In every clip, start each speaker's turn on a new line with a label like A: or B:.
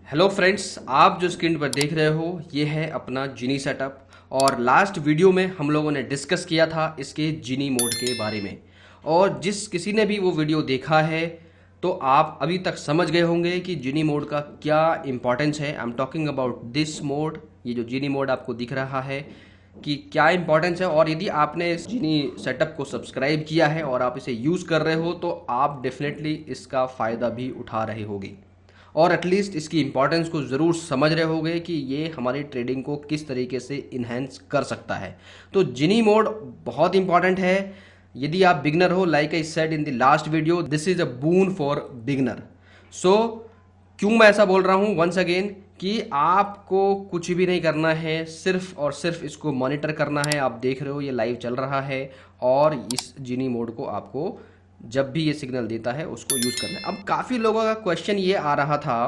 A: Hello friends, आप जो screen पर देख रहे हो ये है अपना जीनी सेटअप। और लास्ट वीडियो में हम लोगों ने डिस्कस किया था इसके जीनी मोड के बारे में। और जिस किसी ने भी वो वीडियो देखा है तो आप अभी तक समझ गए होंगे कि जीनी मोड का क्या इंपॉर्टेंस है। I am talking about this mode. ये जो जीनी मोड आपको दिख रहा है कि क्या इंपॉर्टेंस है, और यदि आपने इस जीनी सेटअप को सब्सक्राइब किया है और आप इसे यूज़ कर रहे हो तो आप डेफिनेटली इसका फ़ायदा भी उठा रहे होगे और एटलीस्ट इसकी इंपॉर्टेंस को ज़रूर समझ रहे होगे कि ये हमारी ट्रेडिंग को किस तरीके से इन्हेंस कर सकता है। तो जिनी मोड बहुत इंपॉर्टेंट है यदि आप बिगनर हो। Like I said in the last video, this is a boon for beginner. So क्यों मैं ऐसा बोल रहा हूँ वंस अगेन कि आपको कुछ भी नहीं करना है, सिर्फ और सिर्फ इसको मॉनिटर करना है। आप देख रहे हो ये लाइव चल रहा है और इस जिनी मोड को आपको जब भी ये सिग्नल देता है उसको यूज़ करना है। अब काफ़ी लोगों का क्वेश्चन ये आ रहा था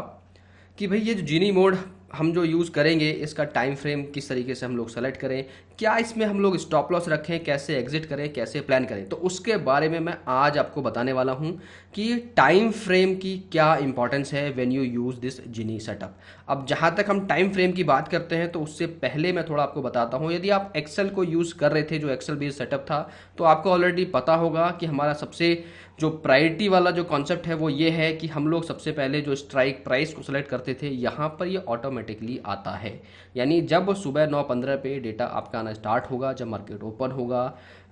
A: कि भाई ये जो जीनी मोड हम जो यूज़ करेंगे इसका टाइम फ्रेम किस तरीके से हम लोग सेलेक्ट करें, क्या इसमें हम लोग स्टॉप लॉस रखें, कैसे एग्जिट करें, कैसे प्लान करें। तो उसके बारे में मैं आज आपको बताने वाला हूं कि टाइम फ्रेम की क्या इंपॉर्टेंस है when you use this Genie setup. अब जहां तक हम टाइम फ्रेम की बात करते हैं तो उससे पहले मैं थोड़ा आपको बताता हूं। यदि आप एक्सेल को यूज़ कर रहे थे, जो एक्सेल बेस्ड सेटअप था, तो आपको ऑलरेडी पता होगा कि हमारा सबसे जो प्रायोरिटी वाला जो कॉन्सेप्ट है वो ये है कि हम लोग सबसे पहले जो स्ट्राइक प्राइस को सेलेक्ट करते थे यहाँ पर ये ऑटोमेटिकली आता है। यानी जब सुबह 9:15 पे डेटा आपका आना स्टार्ट होगा, जब मार्केट ओपन होगा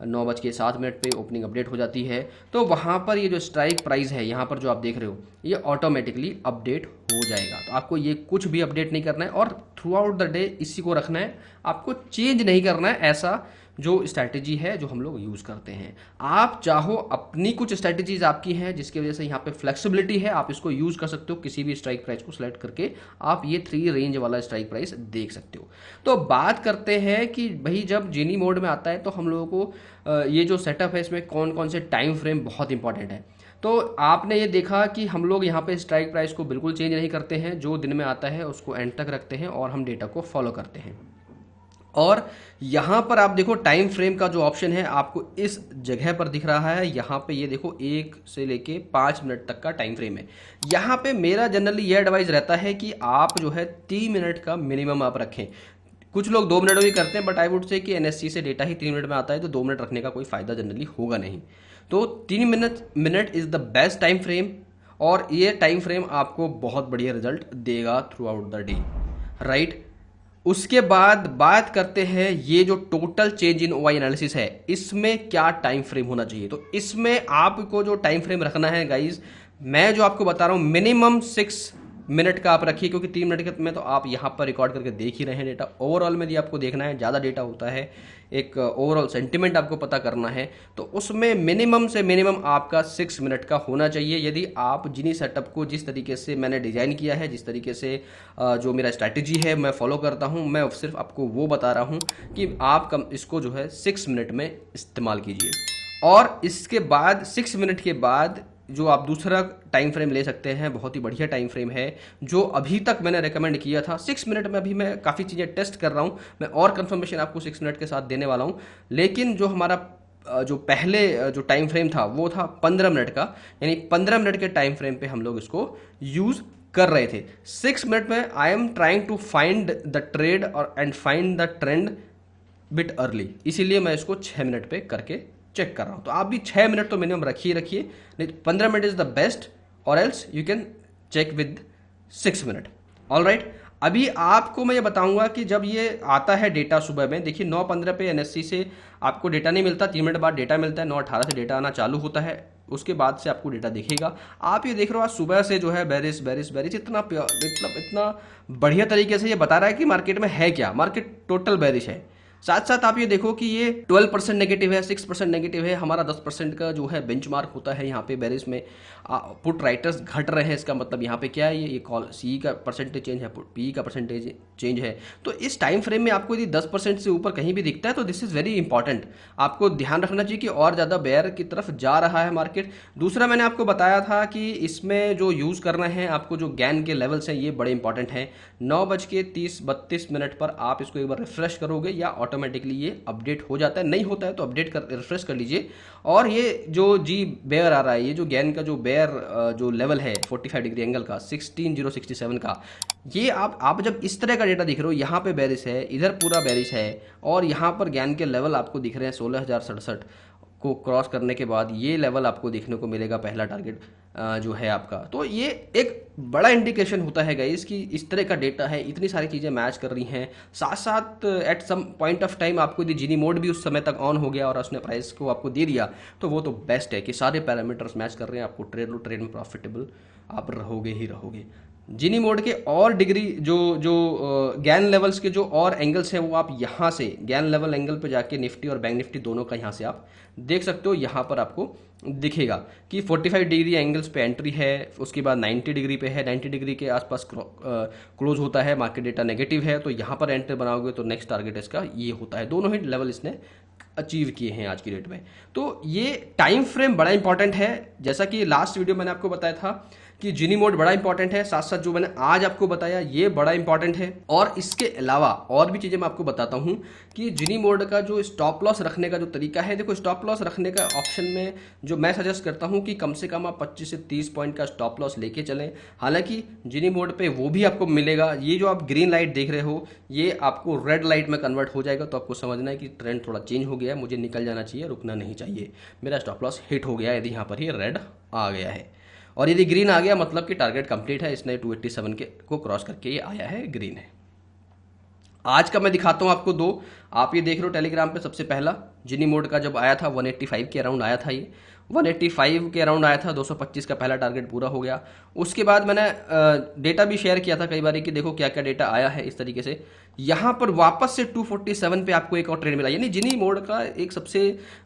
A: 9:07 पे ओपनिंग अपडेट हो जाती है, तो वहाँ पर ये जो स्ट्राइक प्राइस है यहाँ पर जो आप देख रहे हो ये ऑटोमेटिकली अपडेट हो जाएगा। तो आपको ये कुछ भी अपडेट नहीं करना है और थ्रू आउट द डे इसी को रखना है, आपको चेंज नहीं करना है। ऐसा जो स्ट्रैटेजी है जो हम लोग यूज़ करते हैं, आप चाहो अपनी कुछ स्ट्रैटेजीज आपकी हैं जिसकी वजह से यहाँ पे फ्लेक्सिबिलिटी है, आप इसको यूज़ कर सकते हो। किसी भी स्ट्राइक प्राइस को सिलेक्ट करके आप ये 3 रेंज वाला स्ट्राइक प्राइस देख सकते हो। तो बात करते हैं कि भाई जब जीनी मोड में आता है तो हम लोगों को ये जो सेटअप है इसमें कौन कौन से टाइम फ्रेम बहुत इंपॉर्टेंट है। तो आपने ये देखा कि हम लोग यहाँ पे स्ट्राइक प्राइस को बिल्कुल चेंज नहीं करते हैं, जो दिन में आता है उसको एंड तक रखते हैं और हम डेटा को फॉलो करते हैं। और यहाँ पर आप देखो टाइम फ्रेम का जो ऑप्शन है आपको इस जगह पर दिख रहा है। यहाँ पे ये देखो 1 से लेके 5 मिनट तक का टाइम फ्रेम है। यहाँ पे मेरा जनरली ये एडवाइस रहता है कि आप जो है 3 मिनट का मिनिमम आप रखें। कुछ लोग 2 मिनट भी करते हैं, बट आई वुड से कि एनएससी से डेटा ही 3 मिनट में आता है तो 2 मिनट रखने का कोई फायदा जनरली होगा नहीं। तो 3 minute is the best time frame और ये टाइम फ्रेम आपको बहुत बढ़िया रिजल्ट देगा through out the day, right. उसके बाद बात करते हैं ये जो total change in OI analysis है इसमें क्या टाइम फ्रेम होना चाहिए। तो इसमें आपको जो टाइम फ्रेम रखना है गाइज, मैं जो आपको बता रहा हूं मिनिमम 6 मिनट का आप रखिए, क्योंकि 3 मिनट के में तो आप यहाँ पर रिकॉर्ड करके देख ही रहे हैं डेटा। ओवरऑल में यदि आपको देखना है, ज़्यादा डेटा होता है, एक ओवरऑल सेंटिमेंट आपको पता करना है, तो उसमें मिनिमम से मिनिमम आपका 6 मिनट का होना चाहिए। यदि आप जिनी सेटअप को जिस तरीके से मैंने डिज़ाइन किया है, जिस तरीके से जो मेरा स्ट्रैटेजी है मैं फॉलो करता हूँ, मैं सिर्फ आपको वो बता रहा हूँ कि आप इसको जो है 6 मिनट में इस्तेमाल कीजिए। और इसके बाद 6 मिनट के बाद जो आप दूसरा टाइम फ्रेम ले सकते हैं, बहुत ही बढ़िया टाइम फ्रेम है जो अभी तक मैंने रेकमेंड किया था 6 मिनट में। अभी मैं काफ़ी चीज़ें टेस्ट कर रहा हूँ, मैं और कंफर्मेशन आपको 6 मिनट के साथ देने वाला हूँ। लेकिन जो हमारा जो पहले जो टाइम फ्रेम था वो था 15 मिनट का, यानी 15 मिनट के टाइम फ्रेम पे हम लोग इसको यूज़ कर रहे थे। 6 मिनट में I am trying to find the trade और and find the trend bit early, इसीलिए मैं इसको 6 मिनट पे करके चेक कर रहा हूँ। तो आप भी 6 मिनट तो मिनिमम रखिए, नहीं तो 15 मिनट इज द बेस्ट, और else you can check with 6 minute. All right, अभी आपको मैं ये बताऊंगा कि जब ये आता है डेटा सुबह में, देखिए 9:15 पे एनएससी से आपको डेटा नहीं मिलता, 3 मिनट बाद डेटा मिलता है, 9:18 से डेटा आना चालू होता है, उसके बाद से आपको डेटा दिखेगा। आप ये देख रहे हो आज सुबह से जो है बेरिश बेरिश बेरिश इतना बढ़िया तरीके से ये बता रहा है कि मार्केट में है क्या, मार्केट टोटल बेरिश है। साथ साथ आप ये देखो कि ये 12% नेगेटिव है, 6% नेगेटिव है, हमारा 10% का जो है बेंचमार्क होता है यहाँ पे बेरिस में। पुट राइटर्स घट रहे हैं, इसका मतलब यहाँ पे क्या है, ये कॉल सी का परसेंटेज चेंज है, पी का परसेंटेज चेंज है। तो इस टाइम फ्रेम में आपको यदि 10% से ऊपर कहीं भी दिखता है तो दिस इज़ वेरी इंपॉर्टेंट, आपको ध्यान रखना चाहिए कि और ज़्यादा बेयर की तरफ जा रहा है मार्केट। दूसरा मैंने आपको बताया था कि इसमें जो यूज़ करना है आपको, जो गैन के लेवल्स हैं ये बड़े इंपॉर्टेंट हैं। 9:30-32 पर आप इसको एक बार रिफ्रेश करोगे या ऑटोमेटिकली ये अपडेट हो जाता है। नहीं होता है तो अपडेट कर रिफ्रेश कर लीजिए। और ये जो जी बेयर आ रहा है, ये जो गैन का जो बेयर जो लेवल है 45 डिग्री एंगल का 16067 का, ये आप जब इस तरह का डेटा दिख रहे हो, यहाँ पे बेरिश है, इधर पूरा बेरिश है, और यहाँ पर गैन के लेवल आपको दिख रहे हैं 16,067 को क्रॉस करने के बाद ये लेवल आपको देखने को मिलेगा, पहला टारगेट जो है आपका। तो ये एक बड़ा इंडिकेशन होता है गाइस कि इस तरह का डेटा है, इतनी सारी चीज़ें मैच कर रही हैं, साथ साथ at some point of time आपको यदि जीनी मोड भी उस समय तक ऑन हो गया और उसने प्राइस को आपको दे दिया, तो वो तो बेस्ट है कि सारे पैरामीटर्स मैच कर रहे हैं, आपको ट्रेड में प्रॉफिटेबल आप रहोगे ही रहोगे। जीनी मोड के और डिग्री जो गैन लेवल्स के जो और एंगल्स हैं, वो आप यहाँ से गैन लेवल एंगल पे जाके निफ्टी और बैंक निफ्टी दोनों का यहाँ से आप देख सकते हो। यहाँ पर आपको दिखेगा कि 45 डिग्री एंगल्स पे एंट्री है, उसके बाद 90 डिग्री पे है, 90 डिग्री के आसपास क्लोज होता है, मार्केट डेटा नेगेटिव है, तो यहाँ पर एंट्री बनाओगे तो नेक्स्ट टारगेट इसका ये होता है। दोनों ही लेवल इसने अचीव किए हैं आज की डेट में। तो ये टाइम फ्रेम बड़ा इंपॉर्टेंट है, जैसा कि लास्ट वीडियो मैंने आपको बताया था कि जीनी मोड बड़ा इंपॉर्टेंट है, साथ साथ जो मैंने आज आपको बताया ये बड़ा इंपॉर्टेंट है। और इसके अलावा और भी चीज़ें मैं आपको बताता हूँ कि जीनी मोड का जो स्टॉप लॉस रखने का जो तरीका है, देखो स्टॉप लॉस रखने का ऑप्शन में जो मैं सजेस्ट करता हूँ कि कम से कम आप 25 से 30 पॉइंट का स्टॉप लॉस लेके चलें। हालांकि जीनी मोड पे वो भी आपको मिलेगा, ये जो आप ग्रीन लाइट देख रहे हो ये आपको रेड लाइट में कन्वर्ट हो जाएगा, तो आपको समझना है कि ट्रेंड थोड़ा चेंज हो गया है, मुझे निकल जाना चाहिए, रुकना नहीं चाहिए, मेरा स्टॉप लॉस हिट हो गया है यदि यहाँ पर ही रेड आ गया है। और यदि ग्रीन आ गया मतलब कि टारगेट कंप्लीट है, इसने 287 के को क्रॉस करके ये आया है, ग्रीन है। आज का मैं दिखाता हूं आपको दो, आप ये देख रहे हो टेलीग्राम पे सबसे पहला जीनी मोड का जब आया था 185 के अराउंड आया था, ये 185 के अराउंड आया था, 225 का पहला टारगेट पूरा हो गया। उसके बाद मैंने डेटा भी शेयर किया था कई बार कि देखो क्या क्या डेटा आया है इस तरीके से। यहाँ पर वापस से 247 पे आपको एक और ट्रेड मिला, यानी जीनी मोड का एक सबसे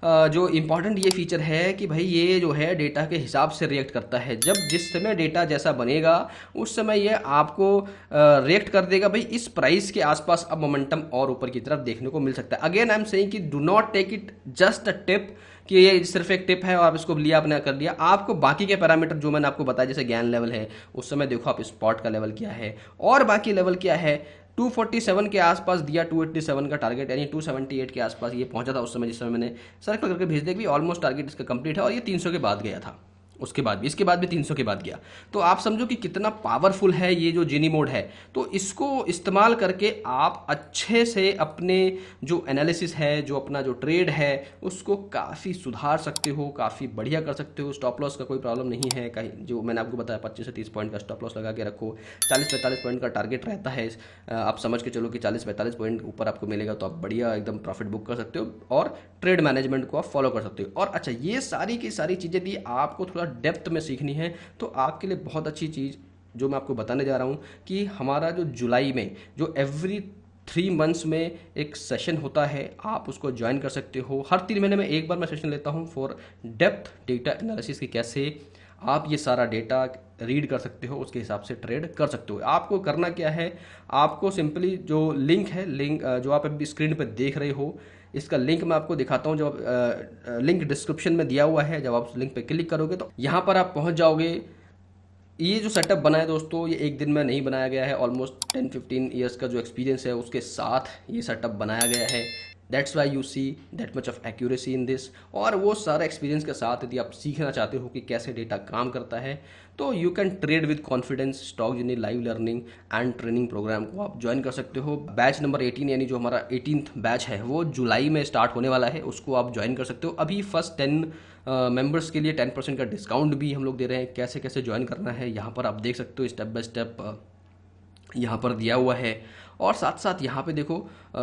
A: जो इंपॉर्टेंट ये फीचर है कि भाई ये जो है डेटा के हिसाब से रिएक्ट करता है। जब जिस समय डेटा जैसा बनेगा उस समय ये आपको रिएक्ट कर देगा। भाई इस प्राइस के आसपास अब मोमेंटम और ऊपर की तरफ देखने को मिल सकता है। अगेन आई एम सेइंग कि do not take it just a tip कि ये सिर्फ एक टिप है और आप इसको लिया आपने कर लिया। आपको बाकी के पैरामीटर जो मैंने आपको बताया, जैसे गैन लेवल है उस समय देखो आप स्पॉट का लेवल क्या है और बाकी लेवल क्या है। 247 के आसपास दिया, 287 का टारगेट, यानी 278 के आसपास ये पहुंचा था उस समय, जिस समय मैंने सर्कल करके भेज दिया कि ऑलमोस्ट टारगेट इसका कंप्लीट है। और ये 300 के बाद गया था, उसके बाद भी, इसके बाद भी 300 के बाद गया। तो आप समझो कि कितना पावरफुल है ये जो जीनी मोड है। तो इसको इस्तेमाल करके आप अच्छे से अपने जो एनालिसिस है, जो अपना जो ट्रेड है उसको काफ़ी सुधार सकते हो, काफ़ी बढ़िया कर सकते हो। स्टॉप लॉस का कोई प्रॉब्लम नहीं है, कहीं जो मैंने आपको बताया 25 से 30 पॉइंट का स्टॉप लॉस लगा के रखो। 40-45 पॉइंट का टारगेट रहता है, आप समझ के चलो कि 40-45 पॉइंट ऊपर आपको मिलेगा तो आप बढ़िया एकदम प्रॉफिट बुक कर सकते हो और ट्रेड मैनेजमेंट को आप फॉलो कर सकते हो। और अच्छा, ये सारी की सारी चीज़ें दी आपको थोड़ा डेप्थ में सीखनी है तो आपके लिए बहुत अच्छी चीज़ जो मैं आपको बताने जा रहा हूँ कि हमारा जो जुलाई में जो एवरी 3 मंथ्स में एक सेशन होता है, आप उसको ज्वाइन कर सकते हो। हर 3 महीने में एक बार मैं सेशन लेता हूँ फॉर डेप्थ डेटा एनालिसिस की, कैसे आप ये सारा डेटा रीड कर सकते हो, उसके हिसाब से ट्रेड कर सकते हो। आपको करना क्या है, आपको सिंपली जो लिंक है, लिंक जो आप अभी स्क्रीन पर देख रहे हो, इसका लिंक मैं आपको दिखाता हूँ। जब लिंक डिस्क्रिप्शन में दिया हुआ है, जब आप उस लिंक पे क्लिक करोगे तो यहाँ पर आप पहुँच जाओगे। ये जो सेटअप बना है दोस्तों, ये एक दिन में नहीं बनाया गया है, ऑलमोस्ट 10-15 ईयर्स का जो एक्सपीरियंस है उसके साथ ये सेटअप बनाया गया है। That's why you see that much of accuracy in this. और वो सारा एक्सपीरियंस के साथ यदि आप सीखना चाहते हो कि कैसे डेटा काम करता है तो you can trade with confidence stock Genie live learning and training program को आप ज्वाइन कर सकते हो। बैच नंबर 18 यानी जो हमारा 18th बैच है वो जुलाई में स्टार्ट होने वाला है, उसको आप ज्वाइन कर सकते हो। अभी फर्स्ट 10 मेंबर्स के लिए 10% का डिस्काउंट भी हम लोग दे रहे हैं। कैसे कैसे ज्वाइन करना है यहाँ पर आप देख सकते हो, स्टेप बाय स्टेप यहाँ पर दिया हुआ है। और साथ साथ यहाँ पे देखो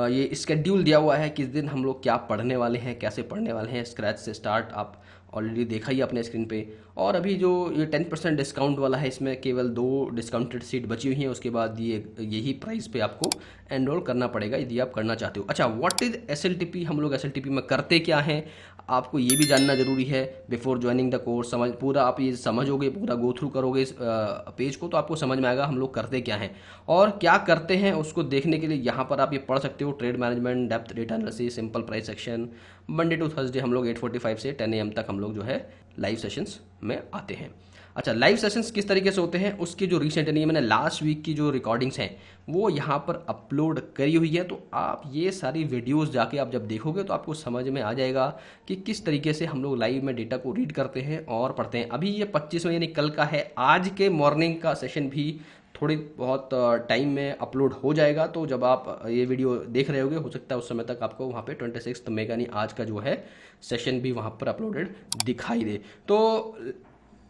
A: ये स्केड्यूल दिया हुआ है, किस दिन हम लोग क्या पढ़ने वाले हैं, कैसे पढ़ने वाले हैं, स्क्रैच से स्टार्ट आप ऑलरेडी देखा ही अपने स्क्रीन पे। और अभी जो ये 10% डिस्काउंट वाला है, इसमें केवल 2 डिस्काउंटेड सीट बची हुई हैं, उसके बाद ये यही प्राइस पे आपको एनरोल करना पड़ेगा यदि आप करना चाहते हो। अच्छा, व्हाट इज SLTP, हम लोग SLTP में करते क्या हैं आपको ये भी जानना जरूरी है बिफोर ज्वाइनिंग द कोर्स। समझ पूरा आप ये समझोगे, पूरा गो थ्रू करोगे इस पेज को तो आपको समझ में आएगा हम लोग करते क्या हैं और क्या करते हैं। उसको देखने के लिए यहाँ पर आप ये पढ़ सकते हो, trade management, depth data analysis, simple price action. Monday to Thursday हम लोग 8:45 से 10 AM तक हम लोग जो है लाइव सेशंस में आते हैं। अच्छा, लाइव सेशंस किस तरीके से होते हैं उसकी जो रिसेंटली मैंने लास्ट वीक की जो रिकॉर्डिंग्स हैं वो यहाँ पर अपलोड करी हुई है। तो आप ये सारी वीडियोस जाके आप जब देखोगे तो आपको समझ में आ जाएगा कि किस तरीके से हम लोग लाइव में डेटा को रीड करते हैं और पढ़ते हैं। अभी ये 25वें यानी कल का है, आज के मॉर्निंग का सेशन भी थोड़ी बहुत टाइम में अपलोड हो जाएगा। तो जब आप ये वीडियो देख रहे होगे हो सकता है उस समय तक आपको वहाँ पे 26 मई यानी आज का जो है सेशन भी वहाँ पर अपलोडेड दिखाई दे। तो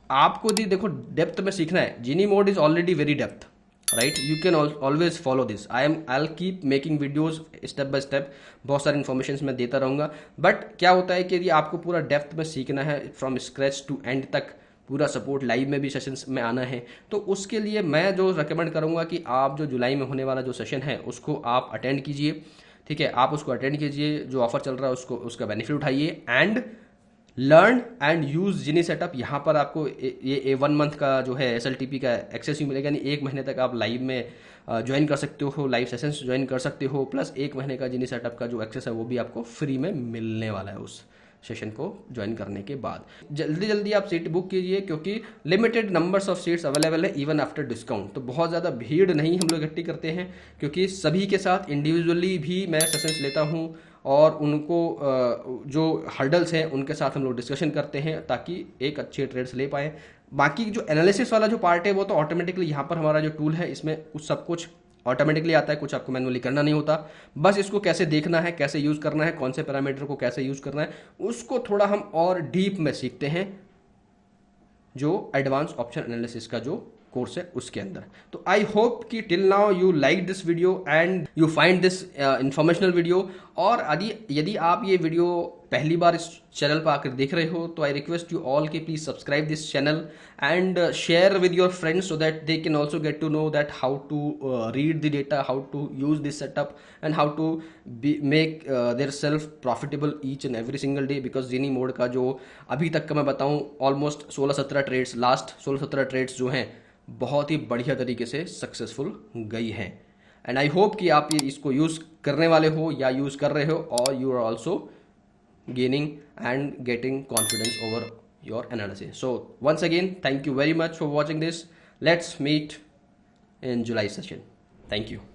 A: आपको जी देखो डेप्थ में सीखना है, genie mode is already very depth, right? You can always follow this. I keep making videos step by step, बहुत सारी इन्फॉर्मेशन मैं देता रहूँगा। बट क्या होता है कि यदि आपको पूरा डेप्थ में सीखना है फ्रॉम स्क्रैच टू एंड तक, पूरा सपोर्ट लाइव में भी सेशंस में आना है, तो उसके लिए मैं जो रिकमेंड करूँगा कि आप जो जुलाई में होने वाला जो सेशन है उसको आप अटेंड कीजिए, ठीक है? आप उसको अटेंड कीजिए, जो ऑफर चल रहा है उसका बेनिफिट उठाइए and learn and use Genie setup. यहाँ पर आपको ये 1 मंथ का जो है SLTP का एक्सेस ही मिलेगा, यानी 1 महीने तक आप लाइव में ज्वाइन कर सकते हो, लाइव सेशंस ज्वाइन कर सकते हो, प्लस 1 महीने का जिनी सेटअप का जो एक्सेस है वो भी आपको फ्री में मिलने वाला है उस सेशन को ज्वाइन करने के बाद। जल्दी जल्दी आप सीट बुक कीजिए क्योंकि limited numbers of seats available है इवन आफ्टर डिस्काउंट। तो बहुत ज़्यादा भीड़ नहीं हम लोग इकट्ठी करते हैं क्योंकि सभी के साथ इंडिविजुअली भी मैं सेशंस लेता हूँ और उनको जो हर्डल्स हैं उनके साथ हम लोग डिस्कशन करते हैं ताकि एक अच्छे ट्रेड्स ले पाएँ। बाकी जो एनालिसिस वाला जो पार्ट है वो तो ऑटोमेटिकली यहाँ पर हमारा जो टूल है इसमें कुछ सब कुछ ऑटोमेटिकली आता है, कुछ आपको मैनुअली करना नहीं होता। बस इसको कैसे देखना है, कैसे यूज़ करना है, कौन से पैरामीटर को कैसे यूज़ करना है, उसको थोड़ा हम और डीप में सीखते हैं जो एडवांस ऑप्शन एनालिसिस का जो कोर्स है उसके अंदर। तो आई होप कि till now you like this video and you find this informational video. और यदि आप ये वीडियो पहली बार इस चैनल पर आकर देख रहे हो तो आई रिक्वेस्ट यू ऑल कि please subscribe this channel and share with your friends so that they can also get to know that how to read the data, how to use this setup and how to make their self profitable each and every single day. Because Genie mode का जो अभी तक का मैं बताऊँ almost 16-17 trades, last 16-17 trades जो हैं बहुत ही बढ़िया तरीके से सक्सेसफुल गई है। एंड आई होप कि आप ये इसको यूज़ करने वाले हो या यूज़ कर रहे हो और you are also gaining and getting confidence over your analysis. So once again, thank you very much for watching this. Let's meet in July session. Thank you.